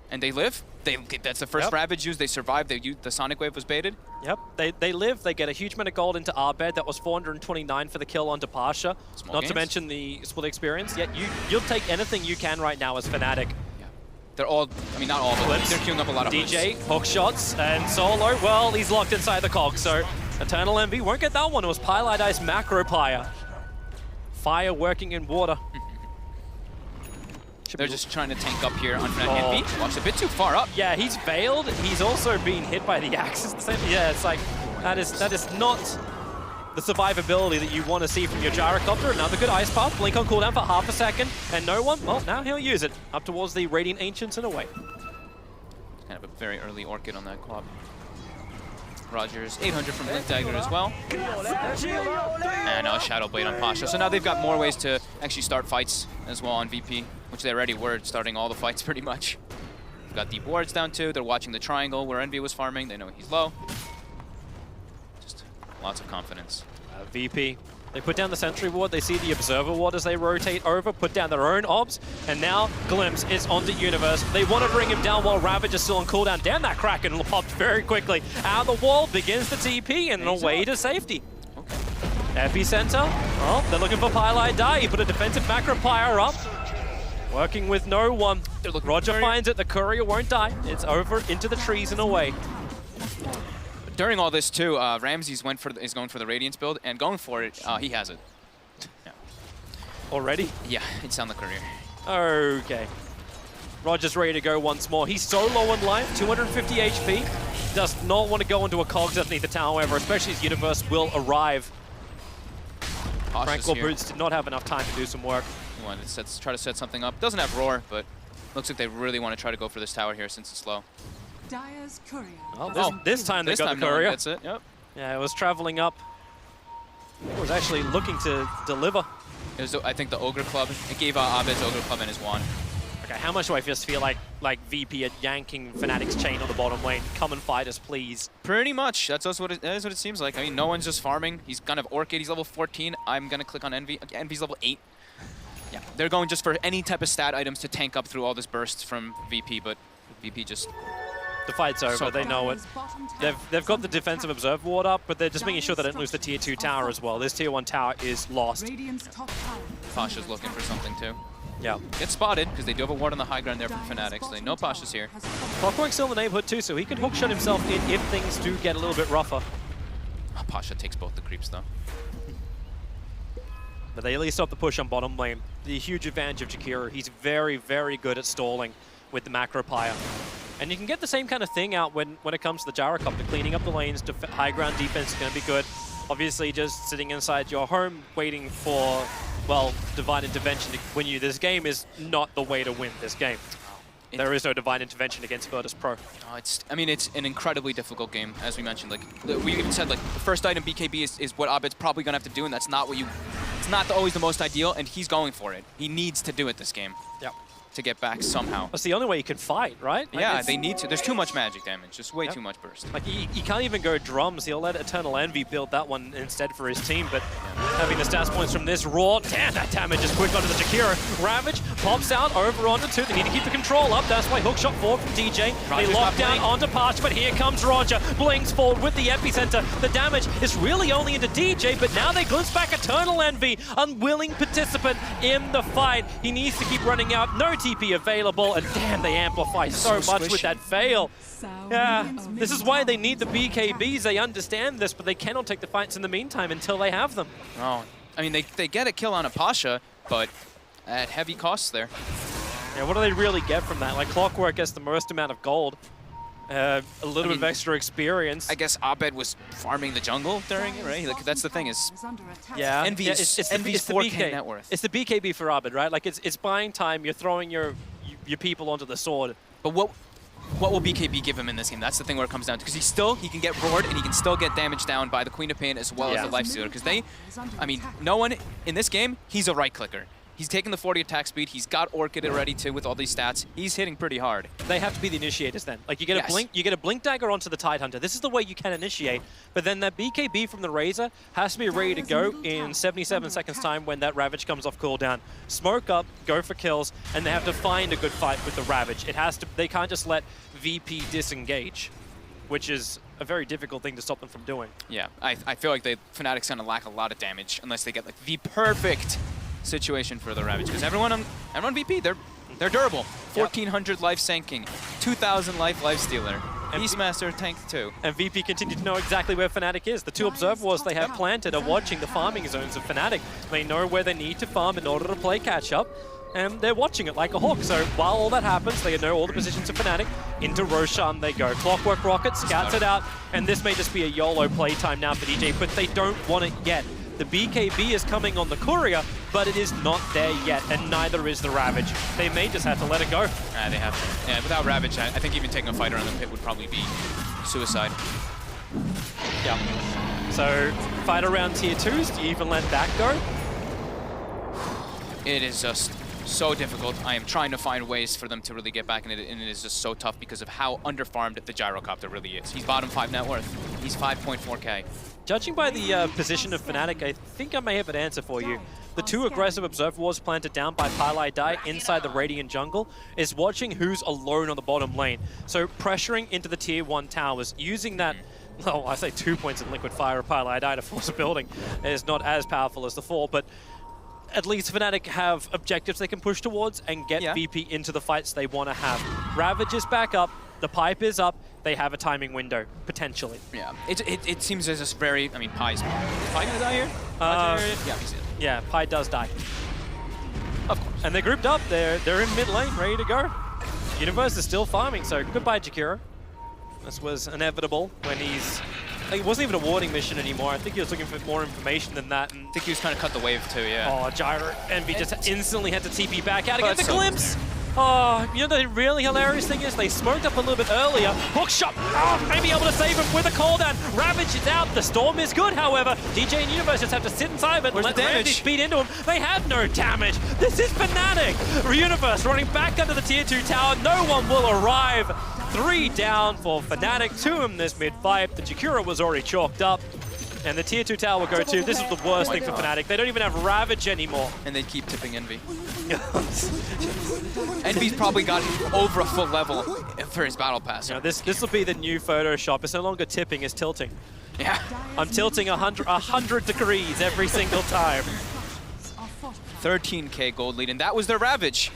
And they live. That's the first Ravage use. They survived. The Sonic Wave was baited. Yep, they live. They get a huge amount of gold into Arbed. That was 429 for the kill onto Pasha. Not to mention the split experience. Yet you'll take anything you can right now as Fnatic. Yeah. They're all, I mean, not all, but they're queuing up a lot of DJ, hook shots, and Solo, well, he's locked inside the cog, so Eternal Envy won't get that one. It was Pylai Dice Macro Pyre. Fire working in water. They're just trying to tank up here on Fnatic. Envy walks a bit too far up. Yeah, he's veiled. He's also being hit by the axes. Yeah, it's like, that is not the survivability that you want to see from your Gyrocopter. Another good Ice Path. Blink on cooldown for half a second. And No One, well, now he'll use it. Up towards the Radiant Ancients and away. Kind of a very early Orchid on that club. Rogers, 800 from Blink Dagger as well. And now a Shadow Blade on Pasha. So now they've got more ways to actually start fights as well on VP, which they already were starting all the fights pretty much. They've got deep wards down too. They're watching the triangle where Envy was farming. They know he's low. Just lots of confidence. VP They put down the sentry ward, they see the observer ward as they rotate over, put down their own obs, and now Glimpse is onto Universe. They want to bring him down while Ravage is still on cooldown. Damn, that Kraken popped very quickly. Out of the wall begins the TP and away to safety. Epicenter, well, they're looking for Pylai Die. He put a defensive macro pyre up. Working with no one. Roger finds it, the courier won't die. It's over into the trees and away. During all this too, Ramses is going for the Radiance build, and going for it, he has it. Yeah. Already? Yeah, it's on the courier. Okay. Roger's ready to go once more. He's so low on life, 250 HP. Does not want to go into a cogs underneath the tower, however, especially as Universe will arrive. Tranquil Boots did not have enough time to do some work. He wanted to try to set something up. Doesn't have Roar, but looks like they really want to try to go for this tower here since it's low. Dire's courier. Oh, this time they got the courier. That's it. Yep. Yeah, it was traveling up. It was actually looking to deliver. It was, I think, the Ogre Club. It gave Abed's Ogre Club and his wand. Okay, how much do I just feel like VP are yanking Fnatic's chain on the bottom lane? Come and fight us, please. Pretty much. That is what it seems like. I mean, no one's just farming. He's kind of Orchid. He's level 14. I'm going to click on Envy. Envy's level 8. Yeah, they're going just for any type of stat items to tank up through all this bursts from VP, but VP just... The fight's over, So they know it. They've got the defensive observe ward up, but they're just making sure they don't lose the tier 2 tower as well. This tier 1 tower is lost. Pasha's looking for something too. Yeah. Gets spotted, because they do have a ward on the high ground there from Fnatic, so they know Pasha's here. Clockwork's still in the neighborhood too, so he can hookshot himself in if things do get a little bit rougher. Oh, Pasha takes both the creeps though. But they at least stop the push on bottom lane. The huge advantage of Jakiro, he's very, very good at stalling with the macro pyre. And you can get the same kind of thing out when it comes to the Gyrocopter. Cleaning up the lanes, high ground defense is going to be good. Obviously, just sitting inside your home waiting for, well, divine intervention to win you this game is not the way to win this game. There is no divine intervention against Virtus.pro. Oh, I mean, it's an incredibly difficult game, as we mentioned. Like we even said, like the first item BKB is what Abed's probably gonna have to do, and that's not what it's not always the most ideal, and he's going for it. He needs to do it this game. Yep. To get back somehow. That's the only way you can fight, right? Like yeah, they need to. There's too much magic damage, just way too much burst. Like, you can't even go drums. He'll let Eternal Envy build that one instead for his team, but having the stats points from this raw, damn, that damage is quick onto the Jakiro. Ravage pops out over onto 2. They need to keep the control up. That's why hookshot forward from DJ. Roger's they lock down onto Pasha, but here comes Roger. Blinks forward with the epicenter. The damage is really only into DJ, but now they glimpse back Eternal Envy, unwilling participant in the fight. He needs to keep running out. No TP available. And damn, they amplify so much with that fail. Yeah, this is why they need the BKBs. They understand this, but they cannot take the fights in the meantime until they have them. Oh, I mean, they get a kill on a Pasha, but at heavy costs there. Yeah, what do they really get from that? Like, Clockwork gets the most amount of gold. A little bit of extra experience. I guess Abed was farming the jungle during it, right? Like, that's the thing is, yeah, Envy's 4K net worth. It's the BKB for Abed, right? Like, it's buying time. You're throwing your people onto the sword. But what will BKB give him in this game? That's the thing where it comes down to, because he can get roared and he can still get damaged down by the Queen of Pain as well as the Life Stealer. Because I mean, no one in this game, he's a right clicker. He's taking the 40 attack speed. He's got Orchid already too with all these stats. He's hitting pretty hard. They have to be the initiators then. Like, you get a blink dagger onto the Tidehunter. This is the way you can initiate. But then that BKB from the Razor has to be ready to go in 77 seconds time when that Ravage comes off cooldown. Smoke up, go for kills, and they have to find a good fight with the Ravage. They can't just let VP disengage, which is a very difficult thing to stop them from doing. Yeah, I feel like Fnatic's gonna lack a lot of damage unless they get like the perfect situation for the Ravage, because everyone on VP, they're durable. 1,400 life sinking, 2,000 life stealer. And Beastmaster tanked too. And VP continue to know exactly where Fnatic is. The 2 observer wards they have planted are watching the farming zones of Fnatic. They know where they need to farm in order to play catch up, and they're watching it like a hawk. So while all that happens, they know all the positions of Fnatic. Into Roshan they go. Clockwork Rocket scouts it out, and this may just be a YOLO playtime now for DJ, but they don't want it yet. The BKB is coming on the Courier, but it is not there yet, and neither is the Ravage. They may just have to let it go. They have to. Yeah, without Ravage, I think even taking a fight around the pit would probably be suicide. Yeah. So, fight around tier 2s, do you even let that go? It is just so difficult. I am trying to find ways for them to really get back in it, and it is just so tough because of how underfarmed the Gyrocopter really is. He's bottom 5 net worth. He's 5.4k. Judging by the position of Fnatic, I think I may have an answer for you. The 2 aggressive Observer Wards planted down by Pylai Dai inside the Radiant jungle is watching who's alone on the bottom lane. So pressuring into the tier 1 towers, using that, well, I say 2 points in Liquid Fire of Pylai Dai to force a building is not as powerful as the 4, but at least Fnatic have objectives they can push towards and get VP into the fights they want to have. Ravage is back up, the pipe is up, they have a timing window, potentially. Yeah, it seems as just very, I mean, Pi's Pi gonna die here? Yeah, he's in. Yeah, Pi does die. Of course. And they're grouped up, they're in mid lane, ready to go. Universe is still farming, so goodbye Jakiro. This was inevitable when it wasn't even a warning mission anymore. I think he was looking for more information than that. And I think he was trying to cut the wave too, yeah. Oh, Gyro Envy just instantly had to TP back out against the so glimpse. Oh, you know the really hilarious thing is they smoked up a little bit earlier. Hook shot, maybe able to save him with a call down. Ravage is out, the storm is good, however. DJ and Universe just have to sit inside of it and let Randy speed into him. They have no damage. This is Fnatic. Universe running back under the tier 2 tower. No one will arrive. 3 down for Fnatic, 2 in this mid-fight. The Jakiro was already chalked up. And the tier 2 tower will go too. This is the worst thing for Fnatic. They don't even have Ravage anymore. And they keep tipping Envy. Envy's probably got over a full level for his battle pass. You know, this will be the new Photoshop. It's no longer tipping, it's tilting. Yeah. I'm tilting 100 degrees every single time. 13k gold lead, and that was their Ravage.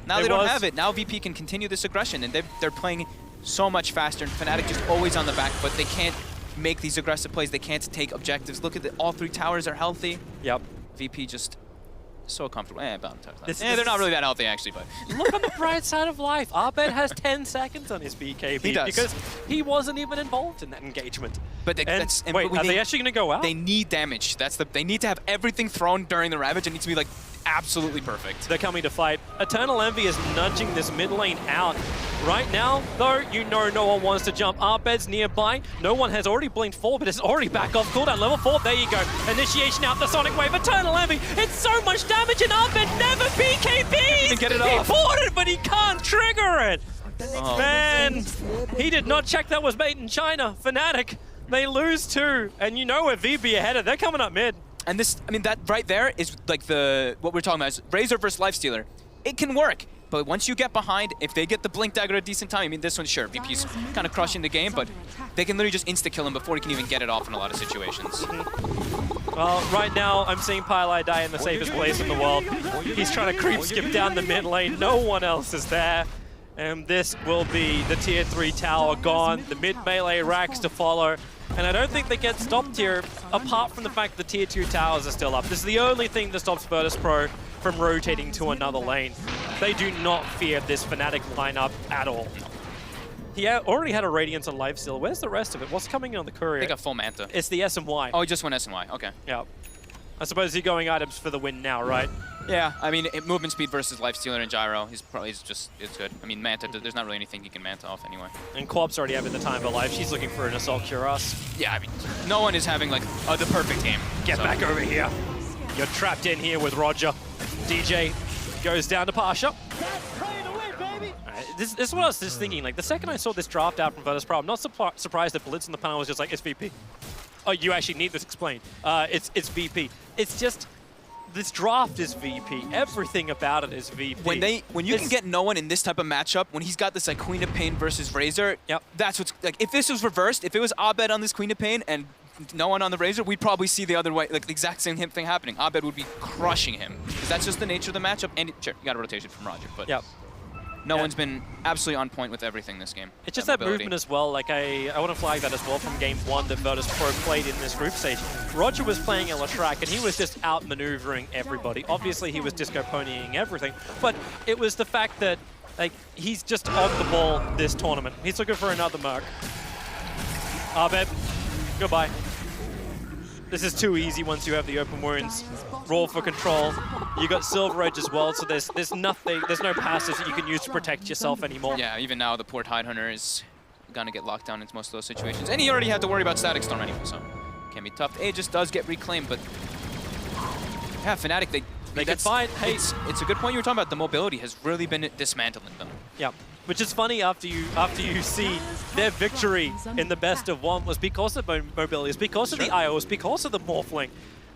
Now they don't have it. Now VP can continue this aggression, and they're playing so much faster, and Fnatic just always on the back, but they can't make these aggressive plays. They can't take objectives. Look at all 3 towers are healthy. Yep. VP just so comfortable. They're not really that healthy, actually, but... Look on the bright side of life. Abed has 10 seconds on his BKB he does. because he wasn't even involved in that engagement. But wait, are they actually going to go out? They need damage. They need to have everything thrown during the Ravage. It needs to be like absolutely perfect. They're coming to fight. Eternal Envy is nudging this mid lane out. Right now, though, you know no one wants to jump. Arbed's nearby. No one has already blinked forward, but it's already back off cooldown. Level 4, there you go. Initiation out the Sonic Wave. Eternal Envy, it's so much damage, and Arbed never BKBs! He get it off. off. He bought it, but he can't trigger it! Oh. Man, he did not check that was made in China. Fnatic, they lose 2, and you know where VB ahead of. They're coming up mid. And this, I mean, that right there is like what we're talking about is Razor versus Lifestealer. It can work, but once you get behind, if they get the Blink Dagger at a decent time, I mean, this one, sure, VP's kind of crushing the game, but they can literally just insta-kill him before he can even get it off in a lot of situations. Well, right now, I'm seeing Pylai die in the safest place in the world. He's trying to creep skip down the mid lane. No one else is there. And this will be the tier 3 tower gone, the mid melee racks to follow. And I don't think they get stopped here, apart from the fact that the tier 2 towers are still up. This is the only thing that stops Virtus.pro from rotating to another lane. They do not fear this Fnatic lineup at all. He already had a Radiance on Lifesteal. Where's the rest of it? What's coming in on the courier? They got full Manta. It's the S and Y. Oh, he just went S and Y, okay. Yeah. I suppose you're going items for the win now, right? Yeah, I mean, movement speed versus Lifestealer and Gyro, it's good. I mean, Manta, there's not really anything he can Manta off anyway. And Corp's already having the time of her life. She's looking for an Assault Cuirass. Yeah, I mean, no one is having, like, the perfect game. Get back over here. You're trapped in here with Roger. DJ goes down to Pasha. This is what I was just thinking. Like, the second I saw this draft out from Virtus.pro, I'm not surprised that Blitz in the panel was just like, it's VP. Oh, you actually need this explained. It's VP. It's just, this draft is VP. Everything about it is VP. When you can get no one in this type of matchup, when he's got this like Queen of Pain versus Razor, that's what's like. If this was reversed, if it was Abed on this Queen of Pain and no one on the Razor, we'd probably see the other way, like the exact same thing happening. Abed would be crushing him because that's just the nature of the matchup. And sure, you got a rotation from Roger, but no one's been absolutely on point with everything this game. It's just that movement as well. Like I want to flag that as well from game 1 that Virtus.pro played in this group stage. Roger was playing a Latrak and he was just outmaneuvering everybody. Obviously he was disco ponying everything, but it was the fact that like he's just on the ball this tournament. He's looking for another Merc. Abed, goodbye. This is too easy once you have the open wounds. Roll for control. You got Silver Edge as well, so there's nothing, there's no passes that you can use to protect yourself anymore. Yeah, even now the poor Tidehunter is gonna get locked down into most of those situations. And he already had to worry about Static Storm anyway, so can be tough. Aegis does get reclaimed, but yeah, Fnatic, They can find. Hey, it's a good point you were talking about. The mobility has really been dismantling them. yeah. Which is funny after you see their victory in the best of one was because of mobility, it's because of the IO, it's because of the Morphling.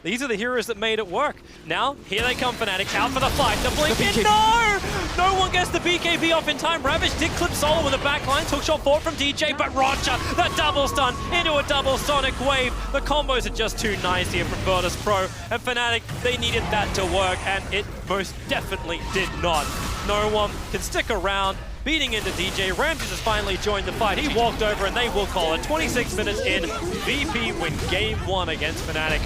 These are the heroes that made it work. Now, here they come, Fnatic, out for the fight. The blink in, no! No one gets the BKB off in time. Ravage did clip Solo with the backline, took shot forward from DJ, but Roger, that double stun into a double sonic wave. The combos are just too nice here from Virtus.pro, and Fnatic, they needed that to work, and it most definitely did not. No one can stick around. Beating into DJ, Ramses has finally joined the fight. He walked over and they will call it. 26 minutes in, VP win game 1 against Fnatic.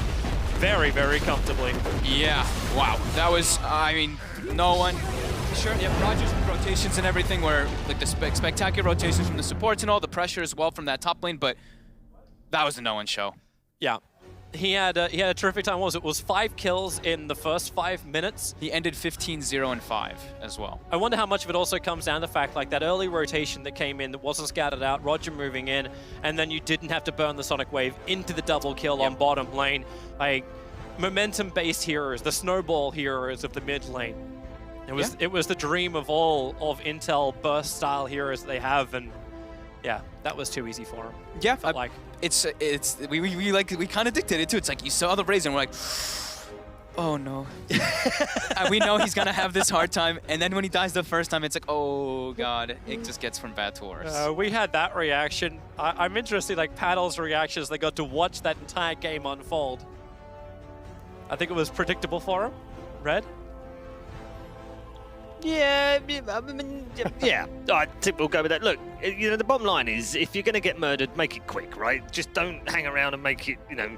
Very, very comfortably. Yeah, wow. That was, I mean, no one. Sure, yeah, Rogers with rotations and everything were like the spectacular rotations from the supports and all the pressure as well from that top lane, but that was a no one show. Yeah. He had a terrific time. What was it 5 kills in the first 5 minutes? He ended 15-0-5 as well. I wonder how much of it also comes down to the fact like that early rotation that came in that wasn't scattered out, Roger moving in, and then you didn't have to burn the Sonic Wave into the double kill on bottom lane. Like momentum-based heroes, the snowball heroes of the mid lane. It was the dream of all of Intel burst style heroes that they have, and yeah, that was too easy for him. Yeah, we kind of dictated too. It's like you saw the Raze and we're like, oh no. And we know he's gonna have this hard time, and then when he dies the first time, it's like, oh god, it just gets from bad to worse. We had that reaction. I'm interested, like Paddle's reactions. They got to watch that entire game unfold. I think it was predictable for him. Red? Yeah, I mean, yeah, I think we'll go with that. Look, you know, the bottom line is, if you're going to get murdered, make it quick, right? Just don't hang around and make it, you know,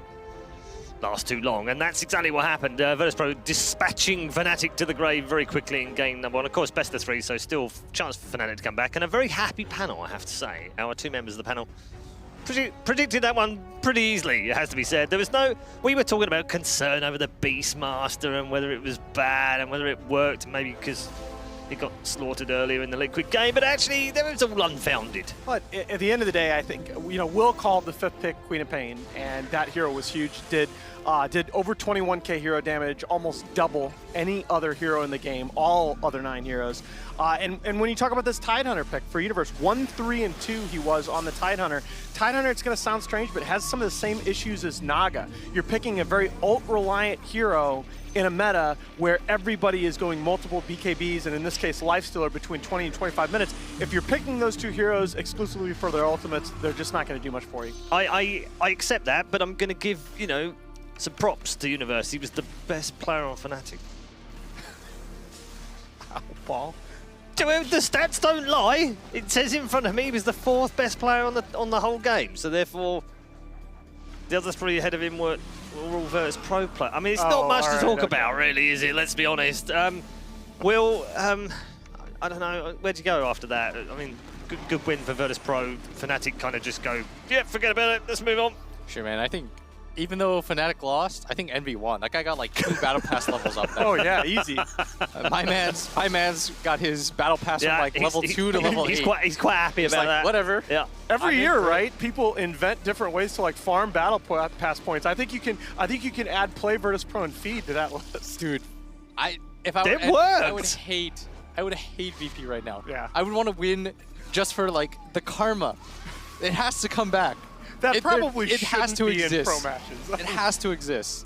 last too long. And that's exactly what happened. Virtus.pro dispatching Fnatic to the grave very quickly in game number 1. Of course, best of 3, so still chance for Fnatic to come back. And a very happy panel, I have to say. Our 2 members of the panel predicted that one pretty easily, it has to be said. There was no, we were talking about concern over the Beastmaster and whether it was bad and whether it worked, maybe because it got slaughtered earlier in the Liquid game, but actually, that was all unfounded. But at the end of the day, I think, you know, Will called the 5th pick Queen of Pain, and that hero was huge. Did over 21k hero damage, almost double any other hero in the game, all other 9 heroes. And when you talk about this Tidehunter pick for Universe, 1, 3, and 2 he was on the Tidehunter. Tidehunter, it's going to sound strange, but it has some of the same issues as Naga. You're picking a very ult-reliant hero in a meta where everybody is going multiple BKBs, and in this case, Lifestealer between 20 and 25 minutes. If you're picking those 2 heroes exclusively for their ultimates, they're just not going to do much for you. I accept that, but I'm going to give, you know, some props to Universe. He was the best player on Fnatic. Ow, Paul. The stats don't lie. It says in front of me he was the 4th best player on the whole game, so therefore the other 3 ahead of him were all Virtus.pro players. I mean, it's not much to talk about, really, is it? Let's be honest. Will, I don't know, where'd you go after that? I mean, good win for Virtus.pro. Fnatic kind of just go, yeah, forget about it, let's move on. Sure, man. I think even though Fnatic lost, I think Envy won. That guy got like 2 Battle Pass levels up there. Oh yeah, easy. My man's got his Battle Pass from like level 2 to level 8. He's quite happy about like, that. Whatever. Yeah. Every year, right? People invent different ways to like farm Battle Pass points. I think you can add play Virtus.pro and feed to that list. Dude, if I would hate VP right now. Yeah. I would want to win just for like the karma. It has to come back. That probably it has to be exist. in pro matches. It has to exist.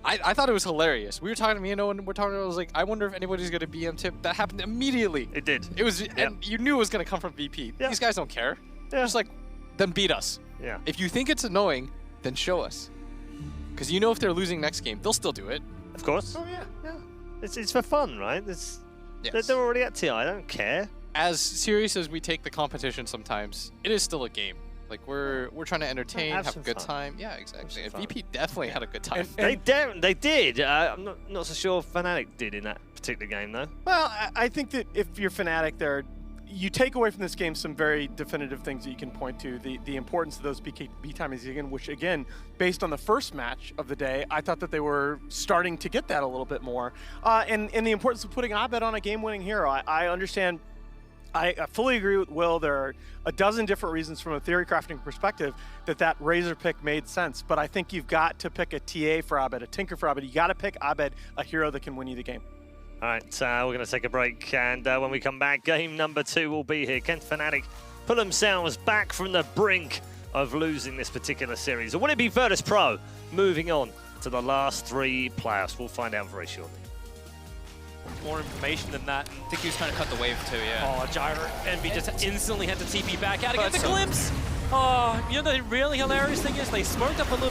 I thought it was hilarious. We were talking to me, you know, and we're talking. I was like, I wonder if anybody's gonna BM tip. That happened immediately. It did. It was, and you knew it was gonna come from VP. Yeah. These guys don't care. They're just like, then beat us. Yeah. If you think it's annoying, then show us. Because you know if they're losing next game, they'll still do it. Of course. Oh yeah. Yeah. It's for fun, right? Yes. They're already at TI. I don't care. As serious as we take the competition sometimes, it is still a game. Like we're trying to entertain, have a good time. Yeah, exactly. And VP definitely had a good time. They did. I'm not so sure Fnatic did in that particular game though. Well, I think that if you're Fnatic, you take away from this game some very definitive things that you can point to. The importance of those BKB timings again, which again, based on the first match of the day, I thought that they were starting to get that a little bit more. And the importance of putting Abed on a game-winning hero. I understand I fully agree with Will. There are a dozen different reasons from a theory crafting perspective that Razor pick made sense. But I think you've got to pick a TA for Abed, a Tinker for Abed. You got to pick Abed, a hero that can win you the game. All right, we're going to take a break, and when we come back, game number 2 will be here. Can Fnatic pull themselves back from the brink of losing this particular series? Or will it be Virtus.pro moving on to the last 3 playoffs? We'll find out very shortly. More information than that. I think he was trying to cut the wave too, yeah. Oh, Gyro Envy just instantly had to TP back out again. The So- glimpse! Oh, you know the really hilarious thing is they smoked up a little